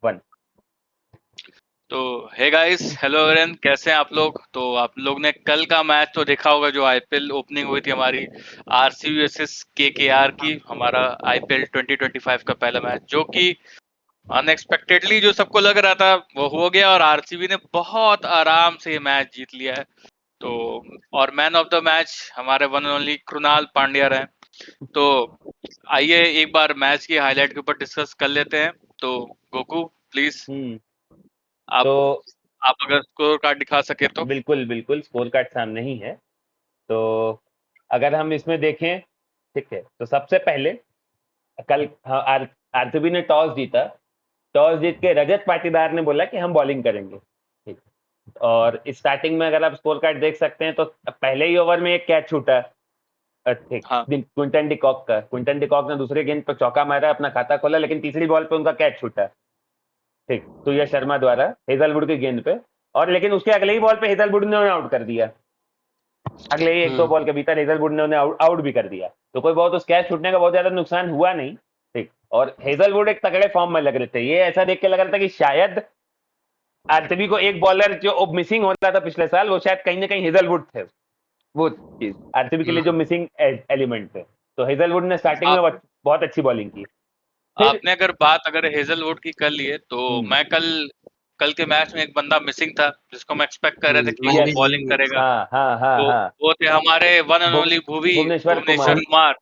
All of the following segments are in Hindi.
वन। तो हे गाइस, हेलो एवरीवन, कैसे हैं आप लोग? तो आप लोग ने कल का मैच तो देखा होगा जो आईपीएल ओपनिंग हुई थी हमारी आरसीबी वर्सेस केकेआर की। हमारा आईपीएल 2025 का पहला मैच जो कि अनएक्सपेक्टेडली जो सबको लग रहा था वो हो गया और आरसीबी ने बहुत आराम से ये मैच जीत लिया है। तो और मैन ऑफ द मैच हमारे one and only Krunal Pandya रहे। तो आइए एक बार मैच की हाईलाइट के ऊपर डिस्कस कर लेते हैं। तो गोकू प्लीज आप तो आप अगर स्कोर कार्ड दिखा सके तो। बिल्कुल बिल्कुल, स्कोर कार्ड सामने ही है। तो अगर हम इसमें देखें, ठीक है, तो सबसे पहले कल आरसीबी ने टॉस जीता। टॉस जीत के रजत पाटीदार ने बोला कि हम बॉलिंग करेंगे, ठीक। और स्टार्टिंग में अगर आप स्कोर कार्ड देख सकते हैं तो पहले ही ओवर में एक कैच छूटा, ठीक। हाँ क्विंटन डिकॉक ने दूसरे गेंद पर चौका मारा, अपना खाता खोला, लेकिन तीसरी बॉल पे उनका कैच छूटा, ठीक, सूर्य शर्मा द्वारा हेजलवुड की गेंद पे। और लेकिन उसके अगले ही बॉल पे हेजलवुड ने उन्हें आउट कर दिया। अगले ही एक दो बॉल के भीतर हेजलवुड ने उन्हें आउट भी कर दिया। तो कोई बहुत उस कैच छूटने का बहुत ज्यादा नुकसान हुआ नहीं, ठीक। और हेजलवुड एक तगड़े फॉर्म में लग रहे थे, ये ऐसा देख के लग रहा था कि शायद आरसीबी को एक बॉलर जो मिसिंग हो रहा था पिछले साल, वो शायद कहीं ना कहीं हेजलवुड थे। वो चीज आरसीबी के लिए जो मिसिंग एलिमेंट थे। तो हेजलवुड ने स्टार्टिंग आप में बहुत अच्छी बॉलिंग की। फिर आपने अगर बात अगर हेजलवुड की कर लिए तो हम्म मैं कल कल के मैच में एक बंदा मिसिंग था जिसको हम एक्सपेक्ट कर रहे थे कि मैं वो भी यस, वही बॉलिंग करेगा। हाँ हाँ हाँ वो हाँ, वो थे हमारे one and only Bhuvneshwar Bhuvneshwar Kumar. Kumar.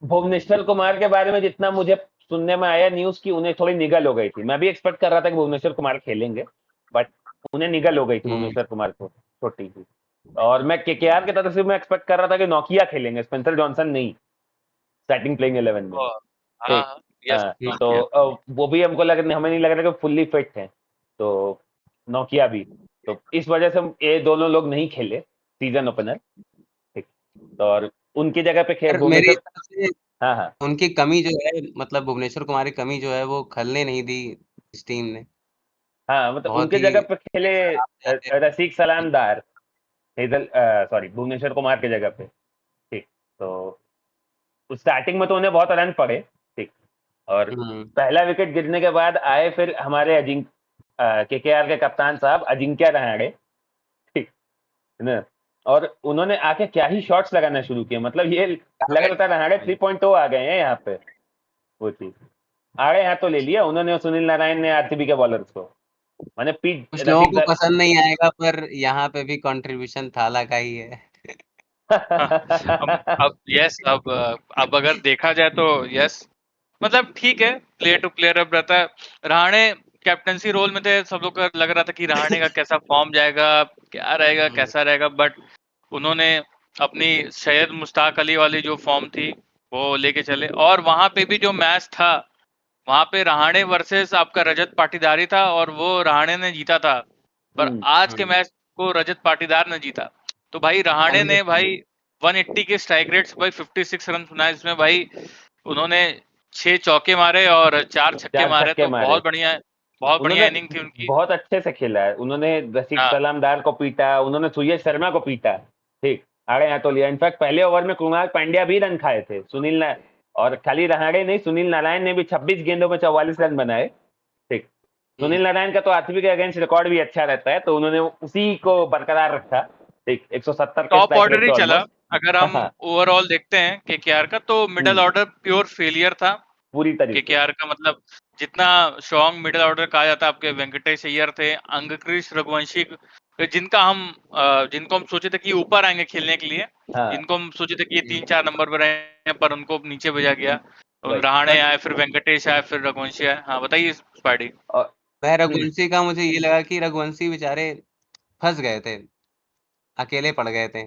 Bhuvneshwar Kumar के बारे में जितना मुझे सुनने में आया न्यूज की, उन्हें थोड़ी निगल हो गई थी। मैं भी एक्सपेक्ट कर रहा था कि भुवनेश्वर कुमार खेलेंगे, बट उन्हें निगल हो गई थी भुवनेश्वर कुमार को, छोटी सी। और मैं केकेआर की तरफ से मैं एक्सपेक्ट कर रहा था कि नोकिया खेलेंगे, स्पेंसर जॉनसन नहीं, स्टार्टिंग प्लेइंग 11 में, हाँ ठीक। हाँ, यस हाँ, तो नोकिया। वो भी हमको हमें नहीं लग रहा कि फुल्ली फिट है। तो नोकिया भी, तो इस वजह से ये दोनों लोग नहीं खेले सीजन ओपनर, ठीक। तो और उनकी जगह पे यार मेरे भुवनेश्वर। हिसाब से हाँ हाँ उनकी कमी जो है, मतलब भुवनेश्वर कुमार की कमी जो है वो खलने नहीं दी इस टीम ने। हाँ, मतलब बहुत उनके ही जगह पे खेले आराम से आते हैं। रसिक सलामदार, सॉरी, भुवनेश्वर कुमार की जगह पे, ठीक। तो स्टार्टिंग में तो उन्हें बहुत रन पड़े, ठीक। और हम्म पहला विकेट गिरने के बाद आए फिर हमारे केकेआर के कप्तान साहब अजिंक्य रहाणे, ठीक है ना। और उन्होंने आके क्या ही शॉट्स लगाना शुरू किए, मतलब ये लग रहा था रहाणे 3.0 आ गए हैं यहाँ पे। वो चीज आड़े हाथों ले लिया उन्होंने, सुनील नारायण ने आरसीबी के बॉलर्स को, मैंने पीट कुछ लोगों रसिक को पसंद नहीं आएगा, पर यहाँ पे भी कंट्रीब्यूशन थाला का ही है। हाँ, अब यस अब अगर देखा जाए तो यस, मतलब ठीक है, प्लेयर टू प्लेयर अब रहता है। रहाणे कैप्टनसी रोल में थे, सब लोग का लग रहा था कि रहाणे का कैसा फॉर्म जाएगा, क्या रहेगा, कैसा रहेगा, बट उन्होंने अपनी सैयद मुश्ताक अली वाली जो फॉर्म थी वो लेके चले। और वहां पे भी जो मैच था वहां पे रहाणे वर्सेस आपका रजत पाटीदारी था और वो रहाणे ने जीता था। पर हम्म, आज के मैच को रजत पाटीदार ने जीता। तो भाई रहाणे ने भाई 180 के स्ट्राइक रेट से भाई 56 रन बनाए, जिसमें भाई उन्होंने 6 चौके मारे और 4 छक्के 4 मारे। छक्के तो मारे। बहुत बढ़िया उन्होंने इनिंग थी उनकी। बहुत अच्छे से खेला है, उन्होंने रसिक हाँ सलामदार को पीटा, उन्होंने सूर्य शर्मा को पीटा, ठीक। आड़े हाथों लिया। इनफैक्ट पहले ओवर में कृणाल पांड्या भी रन खाए थे, और खाली रहाणे नहीं, सुनील नारायण ने भी 26 गेंदों में 44 रन बनाए, ठीक। सुनील नारायण का तो आरसीबी के अगेंस्ट रिकॉर्ड भी अच्छा रहता है, तो उन्होंने उसी को बरकरार रखा, ठीक। 170 के टॉप स्ट्राइक ऑर्डर रेट ही से चला। ऑलमोस्ट। अगर हम हाँ, ओवरऑल देखते हैं केकेआर का तो मिडिल हम्म, ऑर्डर प्योर फेलियर था। पूरी तरीके से। केकेआर का मतलब जितना स्ट्रॉन्ग मिडिल ऑर्डर कहा जाता है, आपके वेंकटेश अय्यर थे, अंगक्रिश रघुवंशी, जिनको हम सोचे थे कि ऊपर आएंगे खेलने के लिए, हाँ, जिनको हम सोचे थे कि ये 3-4 नंबर पर आएंगे, पर उनको नीचे भेजा गया। वही। रहाणे बट आए, फिर वेंकटेश आए, फिर रघुवंशी आए। हाँ बताइए स्पाइडी। और मैं रघुवंशी का मुझे ये लगा कि रघुवंशी बेचारे फंस गए थे, अकेले पड़ गए थे।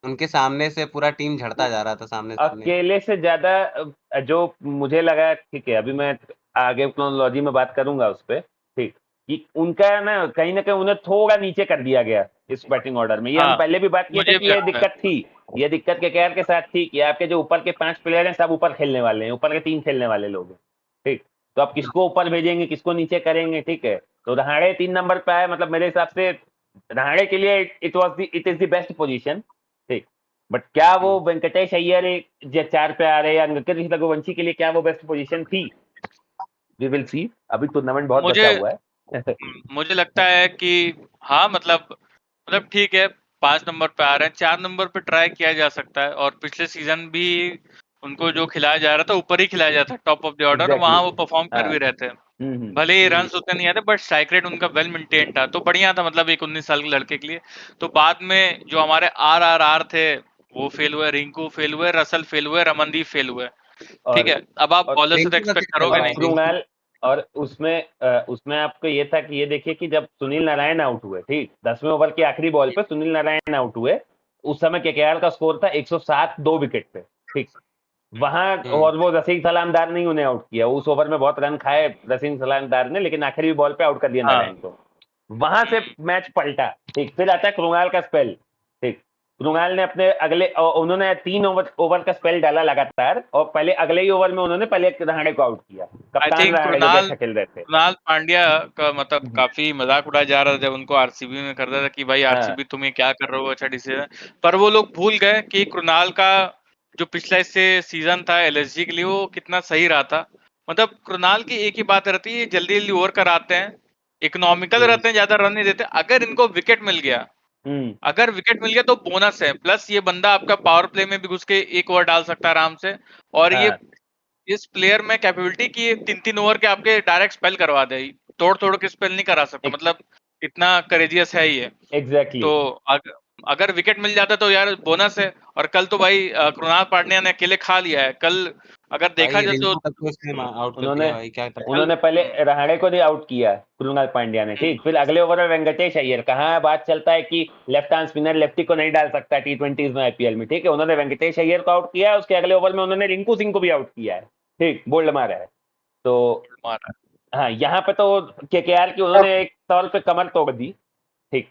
उनके सामने से पूरा टीम झड़ता जा रहा था सामने सामने। अकेले से ज्यादा जो मुझे लगा, ठीक है, अभी मैं आगे क्रोनोलॉजी में बात करूंगा उस पर, ठीक, कि उनका ना कहीं उन्हें थोड़ा नीचे कर दिया गया इस बैटिंग ऑर्डर में। ये हम हाँ पहले भी बात किए थे मुझे कि भी ये लगता है। दिक्कत थी। ये दिक्कत केकेआर के साथ थी कि आपके जो ऊपर के 5 प्लेयर हैं सब ऊपर खेलने वाले हैं, ऊपर के 3 खेलने वाले लोग हैं, ठीक। तो आप किसको ऊपर भेजेंगे, किसको नीचे करेंगे, ठीक है। तो रहाणे 3 नंबर पे आए, मतलब मेरे हिसाब से रहाणे के लिए it is the best position, ठीक। बट क्या वो वेंकटेश अय्यर 4 पे आ रहे हैं या अंगकरिश रघुवंशी के लिए क्या वो बेस्ट पोजीशन थी? वी विल सी, अभी टूर्नामेंट बहुत मुझे बचा हुआ है। मुझे लगता है कि हाँ मतलब ठीक है, 5 नंबर पे आ रहे हैं, 4 नंबर पे ट्राई किया जा सकता है। और पिछले सीजन भी उनको जो खिलाया जा रहा था ऊपर ही खिलाया जाता है, top of the order, exactly वहां वो परफॉर्म कर हाँ। भी रहे थे। भले ही रन उतने नहीं आते बट स्ट्राइक रेट उनका वेल मेंटेन था, तो बढ़िया था मतलब एक 19 साल के लड़के के लिए। तो बाद में जो हमारे आर थे वो फेल हुए, रिंकू फेल हुए, रसल फेल हुए, रमनदीप फेल हुए। ठीक और है, अब आप और बॉलर से तो रिंकू का एक्सपेक्ट क्या चल करोगे और रहा है? नहीं। रिंकू कृणाल, और उसमें आपको ये था कि ये देखिए कि जब सुनील नारायण आउट हुए, ठीक 10वें ओवर के आखिरी बॉल पे सुनील नारायण आउट हुए, उस समय केकेआर का स्कोर था 107 2 विकेट पे, ठीक। वहां हम्म और वो रसीद सलामदार ने उन्हें आउट किया, उस ओवर में बहुत रन खाए रसीद सलामदार ने, लेकिन आखिरी बॉल पे आउट कर दिया हाँ। नारायण को। वहां से मैच पलटा, ठीक। फिर आता है कृणाल का स्पेल, ठीक। कृणाल ने अपने उन्होंने 3 ओवर का स्पेल डाला लगातार, और पहले अगले ही ओवर में उन्होंने पहले रहाणे को आउट किया, आई कप्तान थिंक रहाणे जब अच्छा खेल रहे थे। कृणाल पांड्या का मतलब हम्म, काफी मजाक उड़ाया जा रहा था जब उनको आरसीबी में करता था कि भाई हाँ। आरसीबी तुम ये क्या कर रहे हो, अच्छा डिसीजन। पर वो लोग भूल गए कि कृणाल का जो पिछला इससे सीजन था एलएसजी के लिए वो कितना सही रहा था। मतलब कृणाल की एक ही बात रहती है, जल्दी जल्दी ओवर कराते हैं, इकोनॉमिकल रहते हैं, ज्यादा रन नहीं देते। अगर इनको विकेट मिल गया, हम्म, अगर विकेट मिल गया तो बोनस है, प्लस ये बंदा आपका पावर प्ले में भी घुस के एक ओवर डाल सकता है आराम से। और ये हाँ। इस प्लेयर में कैपेबिलिटी कि ये 3-3 ओवर के आपके डायरेक्ट स्पेल करवा दे, तोड़ तोड़ के स्पेल नहीं करा सकता, मतलब इतना करेजियस है ये। एग्जैक्टली। तो अगर विकेट मिल जाता तो यार बोनस है। और कल तो भाई कृणाल पांड्या ने अकेले खा लिया है कल, अगर देखा भाई जाए तो। रिंकू तक को उसने आउट कर उन्होंने दिया भाई, क्या कर कल उन्होंने पहले रहाणे को नहीं आउट किया कृणाल पांड्या ने, ठीक। फिर अगले ओवर में वेंकटेश अय्यर, कहाँ बात चलता है कि लेफ्ट हैंड स्पिनर लेफ्टी को नहीं डाल सकता T20 में आईपीएल में, ठीक है। उन्होंने वेंकटेश अय्यर को आउट किया है, उसके अगले ओवर में उन्होंने रिंकू सिंह को भी आउट किया है, ठीक, बोल्ड मारा है। तो मारा। हाँ, यहाँ पे तो केकेआर की उन्होंने एक तौर पे कमर तोड़ दी, ठीक।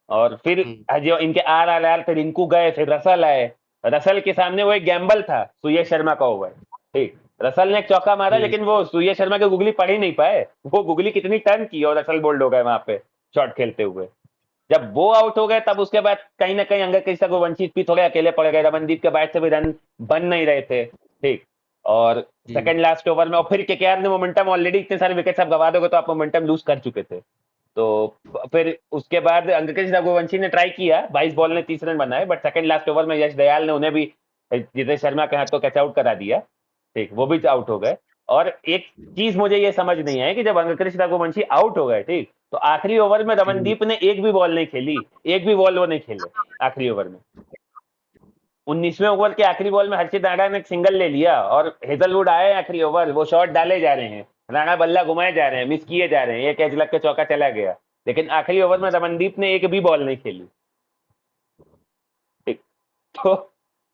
और फिर हम्म जो इनके आर पे रिंकू गए, फिर रसल आए। रसल के सामने वो एक गैम्बल था, सुयश शर्मा का ओवर, ठीक। रसल ने एक चौका मारा, हम्म लेकिन वो सुयश शर्मा की गुगली पढ़ ही नहीं पाए, वो गुगली कितनी टर्न की और रसल बोल्ड हो गए वहां पे शॉट खेलते हुए। जब वो आउट हो गए, तब उसके बाद कहीं ना कहीं अंगद कृष्णा को वंचित भी थोड़े अकेले पड़ गए, रमनदीप के बैट से भी रन बन नहीं रहे थे, ठीक। और हम्म सेकंड लास्ट ओवर में, और फिर केकेआर ने मोमेंटम, ऑलरेडी इतने सारे विकेट आप गवा दोगे तो आप मोमेंटम लूज कर चुके थे। तो फिर उसके बाद अंकित रघुवंशी ने ट्राई किया, 22 बॉल में 30 रन बनाए, बट सेकंड लास्ट ओवर में यश दयाल ने उन्हें भी जितेश शर्मा के हाथों कैच आउट करा दिया, ठीक। वो भी आउट हो गए। और एक चीज मुझे ये समझ नहीं आई कि जब अंकित रघुवंशी आउट हो गए, ठीक, तो आखिरी ओवर में हम्म। रमनदीप ने एक भी बॉल नहीं खेली, एक भी बॉल वो नहीं खेले आखिरी ओवर में। 19वें ओवर के आखिरी बॉल में हर्षित राणा ने एक सिंगल ले लिया, और हेजलवुड आए आखिरी ओवर, वो शॉट डाले जा रहे हैं, राणा बल्ला घुमाए जा रहे हैं, मिस किए जा रहे हैं, एक कैच लग के चौका चला गया, लेकिन आखिरी ओवर में रमनदीप ने एक भी बॉल नहीं खेली, ठीक। तो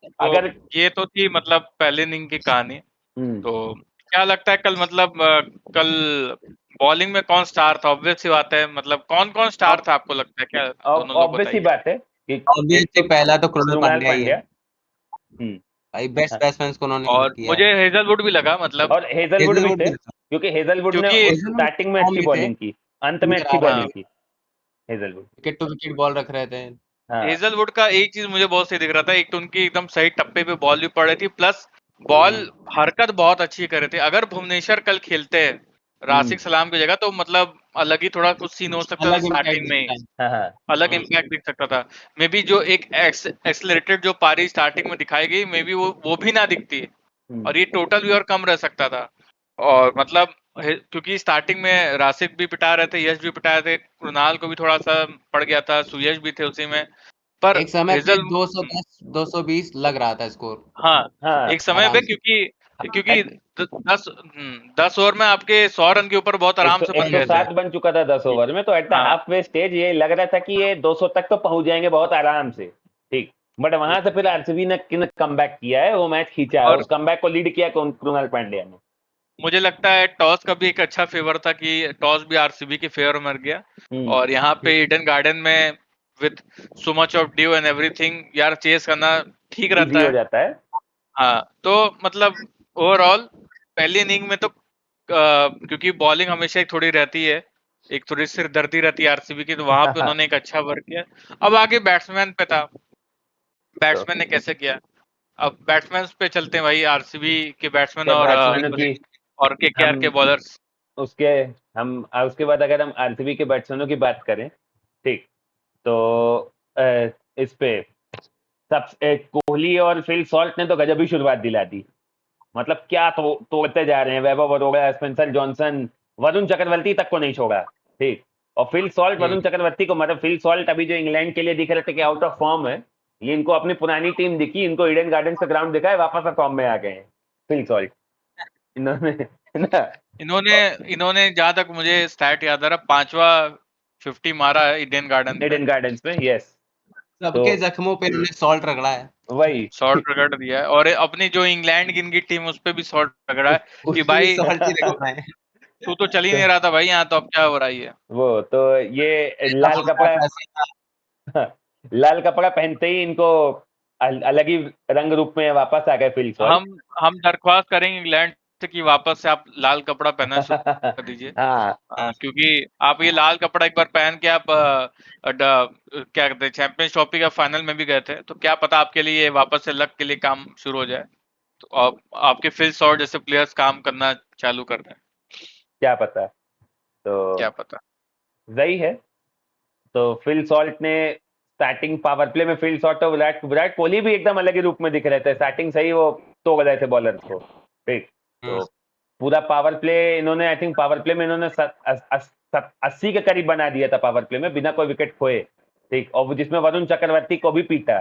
तो अगर ये तो थी मतलब पहले इनिंग की कहानी। हम्म, तो क्या लगता है कल मतलब कल बॉलिंग में कौन स्टार था? ऑब्वियस सी बात है, मतलब कौन कौन स्टार था आपको लगता है, क्या दोनों लोग ऑब्वियस ही बताइए। बात है कि एक ऑब्वियसली तो पहला तो कृणाल कृणाल पांड्या ही है पांड्या। हम्म, भाई, बेस्ट हाँ। बैट्समैन को उन्होंने यूज और किया मुझे है। हेजलवुड भी लगा मतलब, और हेजलवुड भी हेजलवुड थे, भी था, क्योंकि हेजलवुड ने क्योंकि हेजलवुड स्टार्टिंग में फॉर्म अच्छी में थे, बॉलिंग की, अंत में लेकिन अच्छी आराम हाँ, बॉलिंग की Hazlewood. Wicket to wicket ball रख रहे थे। हाँ। हेजलवुड का एक चीज मुझे बहुत सही दिख रहा था, एक तो उनकी एकदम सही टप्पे पे बॉल भी पड़ रही थी, प्लस बॉल हम्म हरकत बहुत अच्छी कर रहे थे। अगर भुवनेश्वर कल खेलते हम्म, राशिक सलाम की जगह तो मतलब अलग ही थोड़ा कुछ सीन हो सकता था अलग इम्पैक्ट स्टार्टिंग में ही, दिखता है। हाँ हाँ। अलग इम्पैक्ट दिख सकता था। मे बी जो एक एक्सलरेटेड जो पारी स्टार्टिंग में दिखाई गई, मे बी वो भी ना दिखती, हम्म, और ये टोटल भी और कम रह सकता था। और मतलब क्योंकि स्टार्टिंग में राशिद भी पिटा रहे थे, यश भी पिटा रहे थे, कृणाल को भी थोड़ा सा पड़ गया था, सुयश भी थे उसी में। पर एक समय पे हेजल 210 220 लग रहा था स्कोर हाँ, हाँ। एक समय पे आराम से। क्योंकि क्योंकि 10 ओवर में आपके 100 रन के ऊपर बहुत एक आराम सौ से एक बन सौ गए थे। सात बन चुका था 10 ओवर में, तो एट द हाँ, हाफ वे स्टेज ये लग रहा था कि ये 200 तक तो पहुंच जाएंगे बहुत आराम से, ठीक। बट वहां से फिर आरसीबी ने कमबैक किया है, वो मैच खींचा है, और उस कमबैक को लीड किया कृणाल पांड्या ने। मुझे लगता है टॉस का भी एक अच्छा फेवर था कि टॉस भी आरसीबी के फेवर में गया। हम्म, और यहाँ पे ईडन गार्डन में with so much of due and everything यार चेस करना ठीक इजी रहता हो है। जाता है। हाँ, तो मतलब ओवरऑल पहली इनिंग में तो क्योंकि बॉलिंग हमेशा एक थोड़ी रहती है, एक थोड़ी सिरदर्दी रहती है आरसीबी की, तो वहां पे उन्होंने एक अच्छा वर्क किया। अब आगे बैट्समैन पे था, तो बैट्समैन ने कैसे किया। अब बैट्समैन पे चलते हैं भाई, आरसीबी के बैट्समैन बैट्समैनों की और केकेआर हम के बॉलर्स। उसके उसके बाद अगर हम आरसीबी के बैट्समैनों की बात करें, ठीक, तो इस पे कोहली और फिल सॉल्ट ने तो गजब ही शुरुआत दिला दी। मतलब क्या तोड़ते जा रहे हैं, वैभव अरोड़ा, स्पेंसर जॉनसन, वरुण चक्रवर्ती तक को नहीं छोड़ा, ठीक। और फिल सॉल्ट वरुण चक्रवर्ती को, मतलब फिल सॉल्ट अभी जो इंग्लैंड के लिए दिख रहे थे कि आउट ऑफ फॉर्म है, ये इनको अपनी पुरानी टीम दिखी, इनको ईडन गार्डन्स का ग्राउंड दिखा है, वापस फॉर्म में आ गए हैं फिल सॉल्ट इन्होंने, है ना। इन्होंने जहां तक मुझे स्टैट याद आ रहा, 5वां 50 मारा है ईडन गार्डन पे। ईडन गार्डन्स में, यस। सबके तो जख्मों पे इन्होंने सॉल्ट रगड़ा है। वही शॉट रगड़ दिया है, और अपनी जो इंग्लैंड की इनकी टीम उस पे भी शॉट रगड़ा है कि उसपे भी भाई सॉल्ट ही तू रगड़ना है। तू तो चल ही नहीं रहा था भाई, यहाँ तो अब क्या हो रहा है ये। वो तो ये लाल हमारा कपड़ा फैसला लाल कपड़ा पहनते ही इनको अलग ही रंग रूप में वापस आ गए फिल सॉल्ट। हम दरख्वास्त करेंगे इंग्लैंड से कि वापस से आप लाल कपड़ा पहनना शुरू कर दीजिए। हाँ, क्योंकि आप ये लाल कपड़ा एक बार पहन के आप क्या कहते हैं, चैंपियंस ट्रॉफी का फाइनल में भी गए थे, तो क्या पता आपके लिए ये वापस से लक के लिए काम शुरू हो जाए, तो आपके फिल सॉल्ट जैसे प्लेयर्स काम करना चालू कर दें, क्या पता। तो क्या पता। वही है। तो फिल सॉल्ट ने स्टार्टिंग पावर प्ले में, फिल सॉल्ट और विराट कोहली भी एकदम अलग ही रूप में दिख रहे थे, स्टार्टिंग से ही वो तोड़ रहे थे बॉलर को, ठीक। तो पूरा पावर प्ले इन्होंने, आई थिंक पावर प्ले में इन्होंने 80 के करीब बना दिया था पावर प्ले में, बिना कोई विकेट खोए, ठीक। और जिसमें वरुण चक्रवर्ती को भी पीटा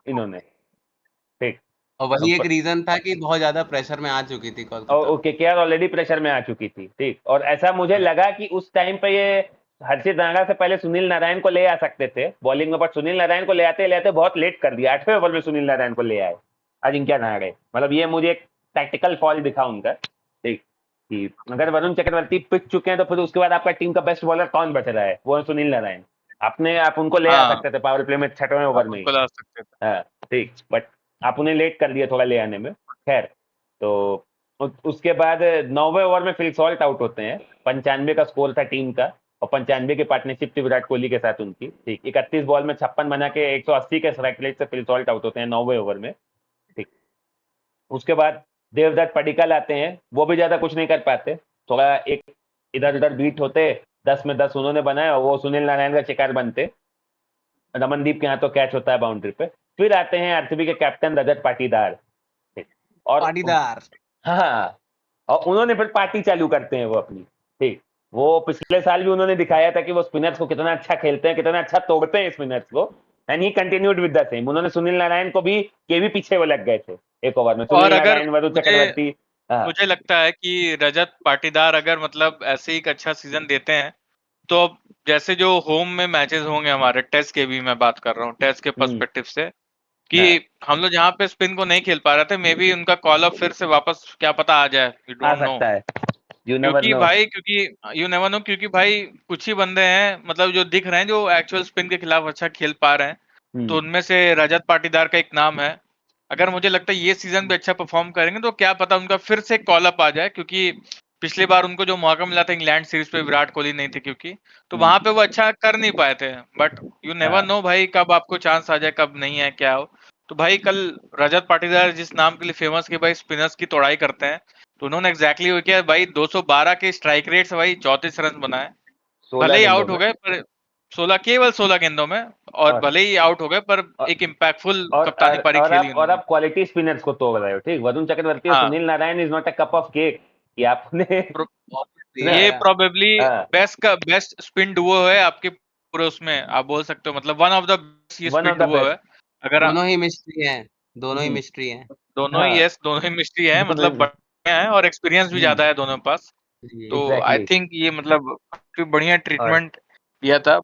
इन्होंने, ठीक। और वही एक रीजन था कि बहुत ज्यादा प्रेशर में आ चुकी थी कोलकाता। और केकेआर ऑलरेडी प्रेशर में आ चुकी थी, ठीक। और ऐसा मुझे लगा कि उस टाइम पे ये हर्षित राणा से पहले सुनील नारायण को ले आ सकते थे बॉलिंग में, बट सुनील नारायण को ले आते बहुत लेट कर दिया, 8वें ओवर में सुनील नारायण को ले आए अजिंक्य रहाणे। मतलब ये मुझे एक टैक्टिकल फॉल दिखा उनका, ठीक। कि अगर वरुण चक्रवर्ती पिच चुके हैं तो फिर उसके बाद आपका टीम का बेस्ट बॉलर कौन बच रहा है, वो है सुनील नारायण। आप उनको ले आ सकते थे पावर प्ले में 6वें ओवर में ही, ला सकते थे। हाँ, ठीक। बट आप उन्हें लेट कर दिया थोड़ा ले आने में, खैर। तो उसके बाद 9वें ओवर में फिल सॉल्ट आउट होते हैं, 95 का स्कोर था टीम का, और 95 की पार्टनरशिप थी विराट कोहली के साथ उनकी, ठीक। 31 बॉल में 56 बना के 180 के स्ट्राइक रेट से फिल सॉल्ट आउट होते हैं 9वें ओवर में, ठीक। उसके बाद देवदत्त पडिक्कल आते हैं, वो भी ज्यादा कुछ नहीं कर पाते, थोड़ा एक इधर उधर बीट होते, 10 में 10 उन्होंने बनाए, और वो सुनील नारायण का शिकार बनते, रमनदीप के हाथों कैच होता है बाउंड्री पे। फिर आते हैं आरसीबी के कैप्टन रजत पाटीदार, ठीक। और पाटीदार, हाँ, और उन्होंने फिर पार्टी चालू करते हैं वो अपनी, ठीक। वो पिछले साल भी उन्होंने दिखाया था कि वो स्पिनर्स को कितना अच्छा खेलते हैं, कितना अच्छा तोड़ते हैं स्पिनर्स को, and he continued with the same. उन्होंने सुनील नारायण को भी, के भी पीछे वो लग गए थे एक ओवर में, और सुनील अगर नारायण, वरुण चक्रवर्ती। हाँ, मुझे लगता है कि रजत पाटीदार अगर मतलब ऐसे ही एक अच्छा सीजन देते हैं, तो अब जैसे जो होम में मैचेस होंगे हमारे, टेस्ट के भी मैं बात कर रहा हूँ, टेस्ट के पर्सपेक्टिव से, कि हम लोग जहाँ पे स्पिन को नहीं खेल पा रहे थे, मे बी उनका कॉल अप फिर से वापस क्या पता आ जाए, यू आ डोंट नो। सकता है, यू नेवर नो। क्योंकि यू नेवर नो, क्योंकि भाई कुछ ही बंदे हैं मतलब जो दिख रहे हैं जो एक्चुअल स्पिन के खिलाफ अच्छा खेल पा रहे हैं, तो उनमें से रजत पाटीदार का एक नाम है। अगर मुझे लगता है ये सीजन भी अच्छा परफॉर्म करेंगे तो क्या पता उनका फिर से कॉल अप आ जाए, क्योंकि पिछली बार उनको जो मौका मिला था इंग्लैंड सीरीज पे, विराट कोहली नहीं थे क्योंकि, तो वहां पे वो अच्छा कर नहीं पाए थे, बट यू नेवर नो भाई कब आपको चांस आ जाए, कब नहीं है, क्या हो। तो भाई कल रजत पाटीदार जिस नाम के लिए फेमस कि भाई स्पिनर्स की तोड़ाई करते हैं, तो उन्होंने एग्जैक्टली वो किया भाई, 212 के स्ट्राइक रेट से भाई 34 रन बनाए, 16 भले ही गेंदों आउट हो में, गए पर 16 गेंदों में, और भले ही आउट हो गए पर एक इम्पैक्टफुल कप्तानी पारी खेली और उन्होंने। आप क्वालिटी स्पिनर्स को तोड़ रहे हो, ठीक। वरुण चक्रवर्ती और हाँ, Sunil Narayan is not a cup of cake कि आपने ना, ये प्रोबेबली हाँ, बेस्ट स्पिन डुओ है आपके पूरे उसमें, आप बोल सकते हो, मतलब वन ऑफ द बेस्ट ये one off spin the Duo है। बेस्ट। अगर दोनों ही मिस्ट्री हैं, दोनों ही हम्म, मिस्ट्री हैं। हाँ, दोनों ही मिस्ट्री है, दोनों मतलब बढ़िया है, और एक्सपीरियंस भी ज्यादा है दोनों के पास। जी। तो आई एग्जैक्टली। थिंक ये मतलब काफी बढ़िया और ट्रीटमेंट दिया था।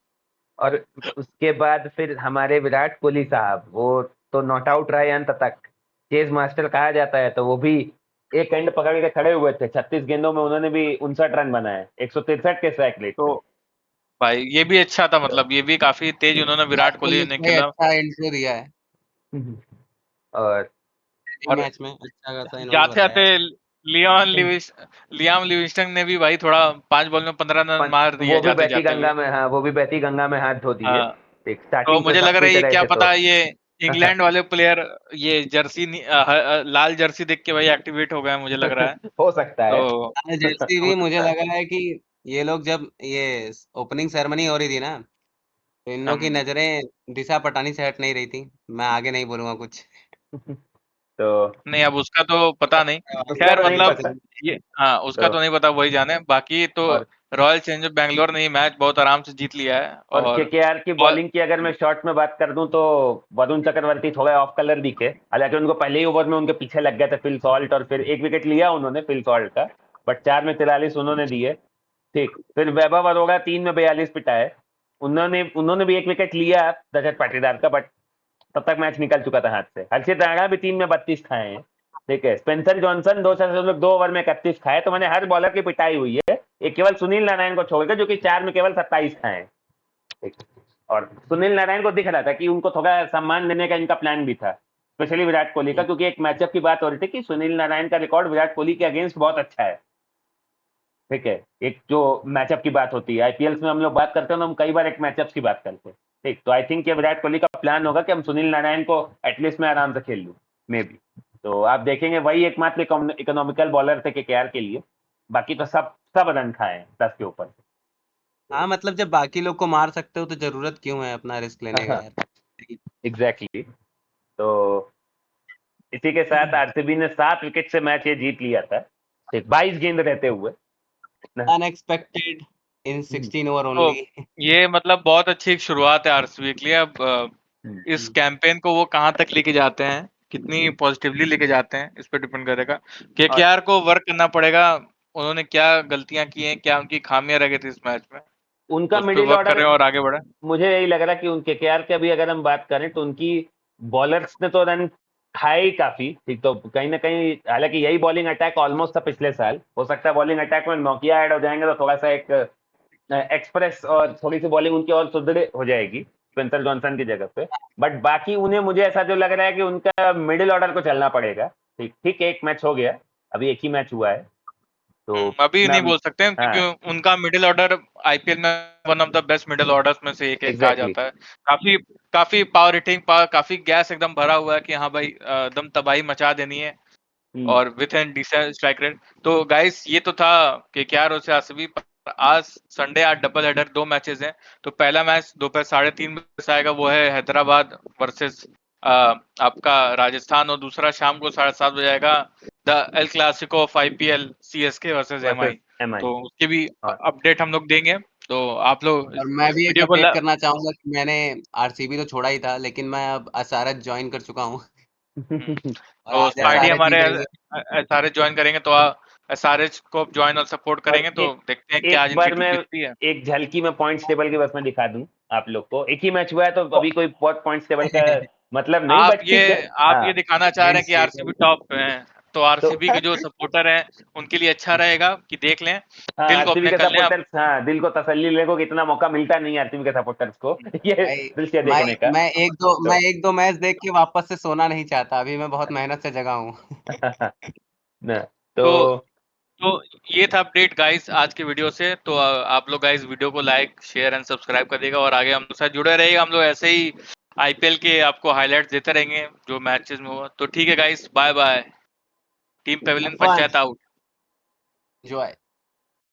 और उसके बाद फिर हमारे विराट कोहली साहब, वो तो नॉट आउट रहे अंत तक, चेज मास्टर कहा जाता है, तो वो भी एक एंड पकड़ के खड़े हुए थे, 36 गेंदों में उन्होंने भी 59 रन बनाए, 163 के स्ट्राइक रेट तो पे। भाई ये भी अच्छा था, मतलब ये भी काफी तेज उन्होंने विराट कोहली ने भाई खेला। अच्छा इंट्रो दिया है और और मैच में, अच्छा खासा इन्होंने जाते बताया। जाते लियाम लिविंगस्टन ने भी भाई थोड़ा 5 बॉल में 15 रन मार दिए वो भी जाते बहती जाते हुए। गंगा में, हाँ, वो भी बहती गंगा में हाथ धो दिए, हाँ, एक तो स्टार्टिंग पे मुझे सब लग रहा है पीट ये रहे क्या थे तो। पता इंग्लैंड वाले प्लेयर ये जर्सी लाल जर्सी देख के भाई एक्टिवेट हो गए मुझे लग रहा है। हो सकता है। तो जर्सी भी हो मुझे सकता है। लगा है कि ये लोग जब ये ओपनिंग सेरेमनी हो रही थी ना, तो इन लोग की हम नजरें दिशा पटानी से हट नहीं रही थी। मैं आगे नहीं बोलूंगा कुछ। तो नहीं, अब उसका तो पता नहीं। उसका खैर तो नहीं मतलब पता। ये हाँ, उसका तो तो नहीं पता, वही जाने। बाकी तो और रॉयल चैलेंजर्स बैंगलोर ने ये मैच बहुत आराम से जीत लिया है। और और केकेआर की और बॉलिंग की अगर मैं शॉर्ट में बात कर दूं तो वरुण चक्रवर्ती थोड़ा ऑफ कलर दिखे, हालांकि उनको पहले ही ओवर में उनके पीछे लग गए थे फिल सॉल्ट, और फिर एक विकेट लिया उन्होंने फिल सॉल्ट का, बट 4 में 43 उन्होंने दिए। ठीक, फिर वैभव अरोड़ा 3 में 42 पिटाए, उन्होंने उन्होंने भी एक विकेट लिया रजत पाटीदार का, बट तब तक मैच निकल चुका था हाथ से। हर्षित राणा भी 3 में 32 खाए हैं। ठीक है, स्पेंसर जॉनसन 2 ओवर में 31 खाए, तो मैंने हर बॉलर की पिटाई हुई है, एक केवल सुनील नारायण को छोड़कर जो कि 4 में केवल 27 खाए हैं। ठीक। और सुनील नारायण को दिख रहा था कि उनको थोड़ा सम्मान देने का इनका प्लान भी था, स्पेशली विराट कोहली का, क्योंकि एक मैचअप की बात हो रही थी कि सुनील नारायण का रिकॉर्ड विराट कोहली के अगेंस्ट बहुत अच्छा है। ठीक है, एक जो मैचअप की बात होती है आईपीएल में हम लोग बात करते हैं ना, हम कई बार एक मैचअप की बात करते हैं। ठीक, तो आई थिंक ये विराट कोहली का प्लान होगा कि हम सुनील नारायण को एटलीस्ट में आराम से खेल लूँ, मे बी। तो आप देखेंगे वही एकमात्र इकोनॉमिकल बॉलर थे केकेआर के लिए, बाकी तो सब सब रन खाए हैं 10 के ऊपर। हाँ, मतलब जब बाकी लोग को मार सकते हो तो जरूरत क्यों है अपना रिस्क लेने का यार। एग्जैक्टली। तो इसी के साथ आरसीबी ने 7 विकेट से मैच ये जीत लिया था, 22 गेंद रहते हुए। अनएक्सपेक्टेड इन 16 ओवर तो ओनली। ये मतलब बहुत अच्छी एक शुरुआत है आरसीबी के लिए। अब इस कैंपेन को वो कहाँ तक लेके जाते हैं, कितनी पॉजिटिवली लेके जाते हैं, इस पर डिपेंड करेगा। और केकेआर को वर्क करना पड़ेगा। उन्होंने क्या गलतियां की हैं, क्या उनकी खामियां रह गई थी इस मैच में, उनका उस पर मिडिल वर्क कर ऑर्डर, रहे हैं और आगे बढ़े। मुझे यही लग रहा है कि उनके केकेआर के अभी अगर हम बात करें तो उनकी बॉलर्स ने तो रन खाए ही काफी। ठीक, तो कहीं ना कहीं हालांकि यही बॉलिंग अटैक ऑलमोस्ट था पिछले साल, हो सकता है बॉलिंग अटैक में नोकिया ऐड हो जाएंगे तो थोड़ा सा एक एक्सप्रेस और थोड़ी सी बॉलिंग उनकी और सुदृढ़ हो जाएगी स्पेंसर जॉनसन की जगह पे। बट बाकी उन्हें मुझे ऐसा जो लग रहा है कि उनका मिडिल ऑर्डर को चलना पड़ेगा। ठीक ठीक, एक मैच हो गया, अभी एक ही मैच हुआ है, तो अभी मैं नहीं बोल सकते हैं हाँ क्योंकि उनका मिडिल ऑर्डर आईपीएल में one of the best middle orders में से एक कहा एग्जैक्टली जाता है। काफी काफी पावर हिटिंग, काफी गैस एकदम भरा हुआ है कि हाँ भाई एकदम तबाही मचा देनी है और with an decent strike rate. तो गाइस ये तो था केकेआर और आरसीबी। आज संडे, आज डबल हेडर, 2 मैचेस हैं। तो पहला मैच दोपहर 3:30 बजे आएगा, वो है हैदराबाद वर्सेस आपका राजस्थान, और दूसरा शाम को 7:30 बजे आएगा, the El Clasico of IPL, CSK versus versus MI. MI. तो उसके भी और अपडेट हम लोग देंगे। तो आप लोग और मैं इस भी एक वीडियो को अपडेट करना चाहूंगा कि मैंने आरसीबी तो छोड़ा ही था, लेकिन मैं अब एसआरएच ज्वाइन कर चुका हूँ। और तो आज स्पाइडी एसआरएच हमारे जीतेंगे। एसआरएच ज्वाइन करेंगे तो एसआरएच को ज्वाइन और सपोर्ट और करेंगे, तो एक देखते हैं कि एक आज इनकी बार टीम मैं जीतती है। एक झलकी में पॉइंट्स टेबल के बस में दिखा दूं आप लोग को, एक ही मैच हुआ है तो अभी कोई बहुत पॉइंट्स टेबल का मतलब नहीं, आप बट ये ठीक है। आप हाँ, ये दिखाना चाह रहे मेन हैं कि स्ट्रीट आरसीबी टॉप पे है, तो तो आरसीबी के जो सपोर्टर हैं उनके लिए अच्छा रहेगा कि देख लें, हाँ, दिल को आरसीबी अपने के कर लें आप। सपोर्टर्स, हाँ, दिल को तसल्ली लेने को कितना मौका मिलता नहीं है आरसीबी के सपोर्टर्स को ये भाई। दृश्य मैं देखने का। मैं तो एक दो मैच देख के वापस से सोना नहीं चाहता, अभी मैं बहुत मेहनत से जगा हूँ। ना, तो तो तो ये था अपडेट गाइस आज के वीडियो से। तो आप लोग गाइस वीडियो को लाइक, शेयर एंड सब्सक्राइब कर देगा और आगे हम लोग साथ जुड़े रहिएगा। हम लोग ऐसे ही आईपीएल के आपको हाइलाइट्स देते रहेंगे जो मैचेस में हुआ। तो ठीक है guys, bye bye. Team have pavilion fun, पंचायत आउट। एंजॉय।